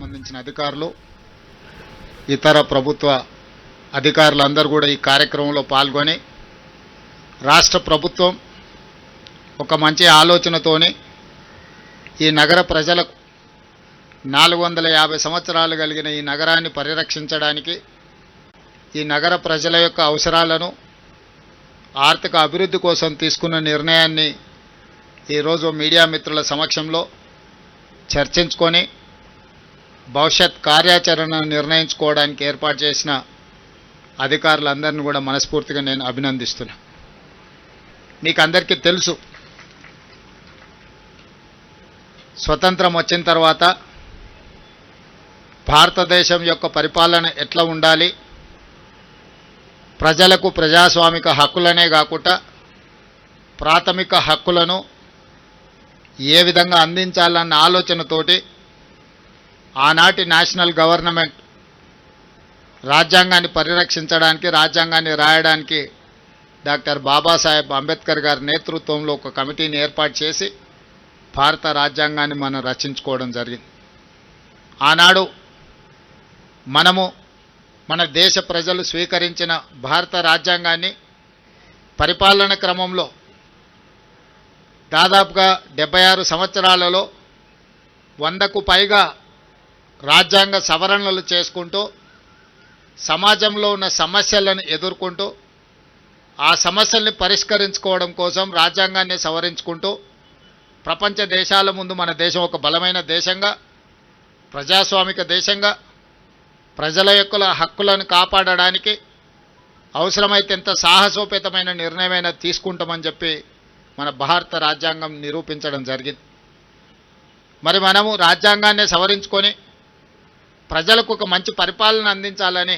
సంబంధించిన అధికారులు, ఇతర ప్రభుత్వ అధికారులందరూ కూడా ఈ కార్యక్రమంలో పాల్గొని రాష్ట్ర ప్రభుత్వం ఒక మంచి ఆలోచనతోని ఈ నగర ప్రజలకు 450 సంవత్సరాలు కలిగిన ఈ నగరాన్ని పరిరక్షించడానికి, ఈ నగర ప్రజల యొక్క అవసరాలను ఆర్థిక అభివృద్ధి కోసం తీసుకున్న నిర్ణయాన్ని ఈరోజు మీడియా మిత్రుల సమక్షంలో చర్చించుకొని భవిష్యత్ కార్యాచరణను నిర్ణయించుకోవడానికి ఏర్పాటు చేసిన అధికారులందరినీ కూడా మనస్ఫూర్తిగా నేను అభినందిస్తున్నా. మీకు అందరికీ తెలుసు, స్వతంత్రం వచ్చిన తర్వాత భారతదేశం యొక్క పరిపాలన ఎట్లా ఉండాలి, ప్రజలకు ప్రజాస్వామిక హక్కులనే కాకుండా ప్రాథమిక హక్కులను ఏ విధంగా అందించాలన్న ఆలోచనతోటి ఆనాటి నేషనల్ గవర్నమెంట్ రాజ్యాంగాన్ని పరిరక్షించడానికి, రాజ్యాంగాన్ని రాయడానికి డాక్టర్ బాబాసాహెబ్ అంబేద్కర్ గారి నేతృత్వంలో ఒక కమిటీని ఏర్పాటు చేసి భారత రాజ్యాంగాన్ని మనం రచించుకోవడం జరిగింది. ఆనాడు మన దేశ ప్రజలు స్వీకరించిన భారత రాజ్యాంగాన్ని పరిపాలన క్రమంలో దాదాపుగా 76 సంవత్సరాలలో 100కు పైగా రాజ్యాంగ సవరణలు చేసుకుంటూ సమాజంలో ఉన్న సమస్యలను ఎదుర్కొంటూ ఆ సమస్యల్ని పరిష్కరించుకోవడం కోసం రాజ్యాంగాన్ని సవరించుకుంటూ ప్రపంచ దేశాల ముందు మన దేశం ఒక బలమైన దేశంగా, ప్రజాస్వామిక దేశంగా, ప్రజల యొక్క హక్కులను కాపాడడానికి అవసరమైతే ఎంత సాహసోపేతమైన నిర్ణయమైనా తీసుకుంటామని చెప్పి మన భారత రాజ్యాంగం నిరూపించడం జరిగింది. మరి మనము రాజ్యాంగాన్ని సవరించుకొని ప్రజలకు ఒక మంచి పరిపాలన అందించాలని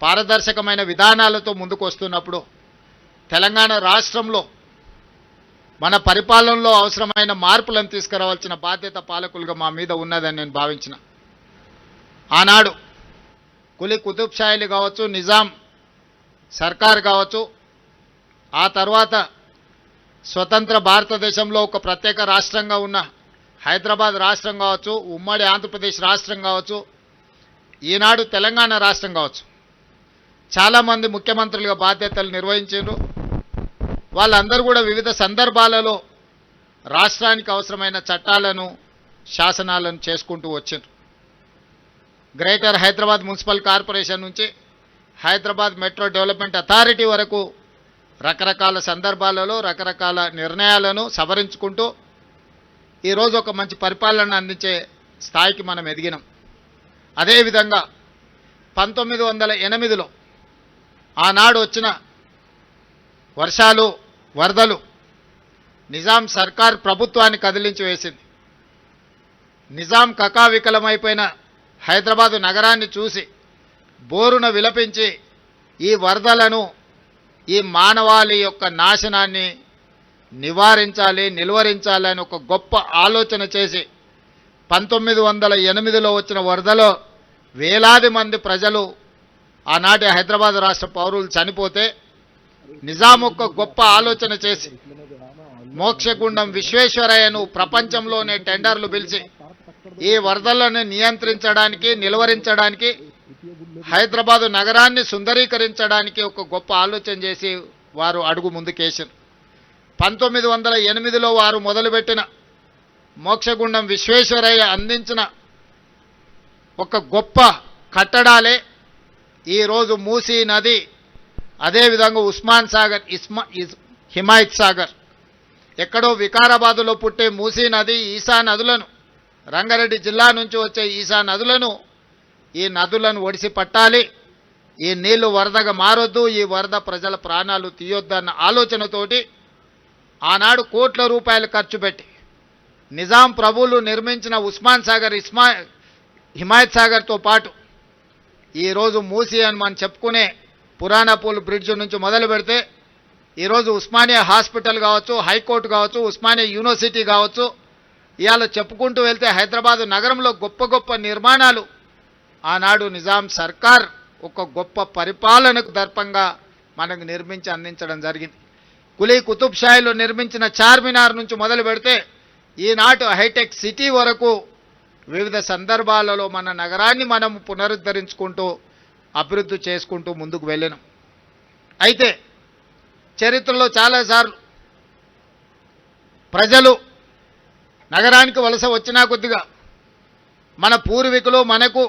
పారదర్శకమైన విధానాలతో ముందుకు వస్తున్నప్పుడు తెలంగాణ రాష్ట్రంలో మన పరిపాలనలో అవసరమైన మార్పులను తీసుకురావాల్సిన బాధ్యత పాలకులుగా మా మీద ఉన్నదని నేను భావించిన. ఆనాడు కులీ కుతుబ్ షాయిలు కావచ్చు, నిజాం సర్కార్ కావచ్చు, ఆ తర్వాత స్వతంత్ర భారతదేశంలో ఒక ప్రత్యేక రాష్ట్రంగా ఉన్న హైదరాబాద్ రాష్ట్రం కావచ్చు, ఉమ్మడి ఆంధ్రప్రదేశ్ రాష్ట్రం కావచ్చు, ఈనాడు తెలంగాణ రాష్ట్రం కావచ్చు, చాలామంది ముఖ్యమంత్రులుగా బాధ్యతలు నిర్వహించారు. వాళ్ళందరూ కూడా వివిధ సందర్భాలలో రాష్ట్రానికి అవసరమైన చట్టాలను, శాసనాలను చేసుకుంటూ వచ్చారు. గ్రేటర్ హైదరాబాద్ మున్సిపల్ కార్పొరేషన్ నుంచి హైదరాబాద్ మెట్రో డెవలప్మెంట్ అథారిటీ వరకు రకరకాల సందర్భాలలో రకరకాల నిర్ణయాలను సవరించుకుంటూ ఈరోజు ఒక మంచి పరిపాలన అందించే స్థాయికి మనం ఎదిగినాం. అదేవిధంగా 1908లో ఆనాడు వచ్చిన వర్షాలు, వరదలు నిజాం సర్కార్ ప్రభుత్వాన్ని కదిలించి వేసింది. నిజాం కకావికలమైపోయిన హైదరాబాదు నగరాన్ని చూసి బోరున విలపించి ఈ వరదలను, ఈ మానవాళి యొక్క నాశనాన్ని నివారించాలి, నిలువరించాలి అని ఒక గొప్ప ఆలోచన చేసి 1908లో వచ్చిన వరదలో వేలాది మంది ప్రజలు, ఆనాటి హైదరాబాద్ రాష్ట్ర పౌరులు చనిపోతే నిజాం ఒక గొప్ప ఆలోచన చేసి మోక్షగుండం విశ్వేశ్వరయ్యను ప్రపంచంలోనే టెండర్లు పిలిచి ఈ వరదలను నియంత్రించడానికి, నిలువరించడానికి, హైదరాబాదు నగరాన్ని సుందరీకరించడానికి ఒక గొప్ప ఆలోచన చేసి వారు అడుగు ముందుకేశారు. 1908లో వారు మొదలుపెట్టిన మోక్షగుండం విశ్వేశ్వరయ్య అందించిన ఒక గొప్ప కట్టడాలే ఈరోజు మూసీ నది, అదేవిధంగా ఉస్మాన్ సాగర్, హిమాయత్ సాగర్. ఎక్కడో వికారాబాదులో పుట్టే మూసీ నది, ఈసా నదులను, రంగారెడ్డి జిల్లా నుంచి వచ్చే ఈసా నదులను, ఈ నదులను ఒడిసి పట్టాలి, ఈ నీళ్లు వరదగా మారొద్దు, ఈ వరద ప్రజల ప్రాణాలు తీయొద్దన్న ఆలోచనతోటి ఆనాడు కోట్ల రూపాయలు ఖర్చు పెట్టి నిజాం ప్రభువులు నిర్మించిన ఉస్మాన్ సాగర్, హిమాయత్ సాగర్తో పాటు ఈరోజు మూసీ అని మనం చెప్పుకునే పురాణాపూల్ బ్రిడ్జ్ నుంచి మొదలు పెడితే ఈరోజు ఉస్మానియా హాస్పిటల్ కావచ్చు, హైకోర్టు కావచ్చు, ఉస్మానియా యూనివర్సిటీ కావచ్చు, ఇవాళ చెప్పుకుంటూ వెళ్తే హైదరాబాదు నగరంలో గొప్ప గొప్ప నిర్మాణాలు ఆనాడు నిజాం సర్కార్ ఒక గొప్ప పరిపాలనకు దర్పంగా మనకు నిర్మించి అందించడం జరిగింది. కులీ కుతుబ్ షాయిలో నిర్మించిన చార్మినార్ నుంచి మొదలు పెడితే ఈనాటి హైటెక్ సిటీ వరకు వివిధ సందర్భాలలో మన నగరాన్ని మనం పునరుద్ధరించుకుంటూ అభివృద్ధి చేసుకుంటూ ముందుకు వెళ్ళినాం. అయితే చరిత్రలో చాలాసార్లు ప్రజలు నగరానికి వలస వచ్చినా కొద్దిగా మన పూర్వీకులు మనకు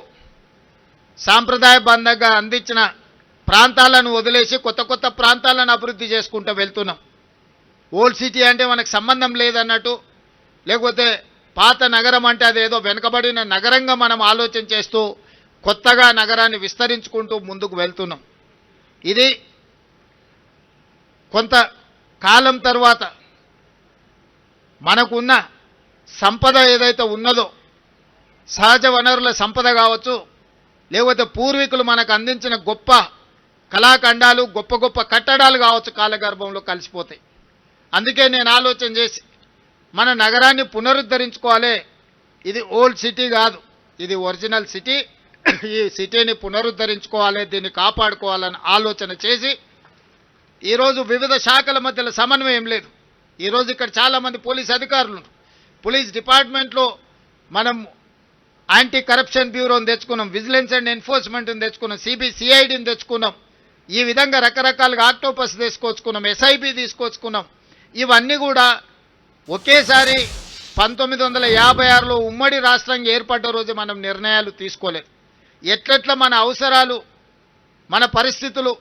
సాంప్రదాయబద్ధంగా అందించిన ప్రాంతాలను వదిలేసి కొత్త కొత్త ప్రాంతాలను అభివృద్ధి చేసుకుంటూ వెళ్తున్నాం. ఓల్డ్ సిటీ అంటే మనకు సంబంధం లేదన్నట్టు, లేకపోతే పాత నగరం అంటే అదేదో వెనుకబడిన నగరంగా మనం ఆలోచన చేస్తూ కొత్తగా నగరాన్ని విస్తరించుకుంటూ ముందుకు వెళ్తున్నాం. ఇది కొంత కాలం తర్వాత మనకున్న సంపద ఏదైతే ఉన్నదో, సహజ వనరుల సంపద కావచ్చు, లేకపోతే పూర్వీకులు మనకు అందించిన గొప్ప కళాఖండాలు, గొప్ప గొప్ప కట్టడాలు కావచ్చు, కాలగర్భంలో కలిసిపోతాయి. అందుకే నేను ఆలోచన చేసి మన నగరాన్ని పునరుద్ధరించుకోవాలి. ఇది ఓల్డ్ సిటీ కాదు, ఇది ఒరిజినల్ సిటీ. ఈ సిటీని పునరుద్ధరించుకోవాలి, దీన్ని కాపాడుకోవాలని ఆలోచన చేసి ఈరోజు వివిధ శాఖల మధ్యలో సమన్వయం లేదు. ఈరోజు ఇక్కడ చాలామంది పోలీస్ అధికారులు, పోలీస్ డిపార్ట్మెంట్లో మనం యాంటీ కరప్షన్ బ్యూరోని తెచ్చుకున్నాం, విజిలెన్స్ అండ్ ఎన్ఫోర్స్మెంట్ని తెచ్చుకున్నాం, సిబిసిఐడిని తెచ్చుకున్నాం. ఈ విధంగా రకరకాలుగా ఆక్టోపస్ తీసుకొచ్చుకున్నాం, ఎస్ఐబి తీసుకొచ్చుకున్నాం. ఇవన్నీ కూడా ఒకేసారి 1956లో ఉమ్మడి రాష్ట్రంగా ఏర్పడ్డ రోజు మనం నిర్ణయాలు తీసుకోలేదు. ఎట్లెట్లా మన అవసరాలు, మన పరిస్థితులు,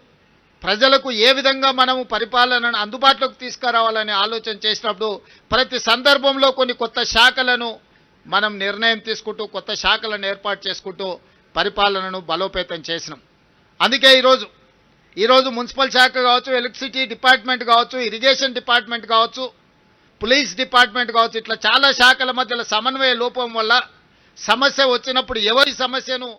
ప్రజలకు ఏ విధంగా మనము పరిపాలనను అందుబాటులోకి తీసుకురావాలని ఆలోచన చేసినప్పుడు ప్రతి సందర్భంలో కొన్ని కొత్త శాఖలను మనం నిర్ణయం తీసుకుంటూ కొత్త శాఖలను ఏర్పాటు చేసుకుంటూ పరిపాలనను బలోపేతం చేసినాం. అందుకే ఈరోజు మున్సిపల్ శాఖ కావచ్చు, ఎలక్ట్రిసిటీ డిపార్ట్మెంట్ కావచ్చు, ఇరిగేషన్ డిపార్ట్మెంట్ కావచ్చు, పోలీస్ డిపార్ట్మెంట్ కావచ్చు, ఇట్లా చాలా శాఖల మధ్యలో సమన్వయ లోపం వల్ల సమస్య వచ్చినప్పుడు ఎవరి సమస్యను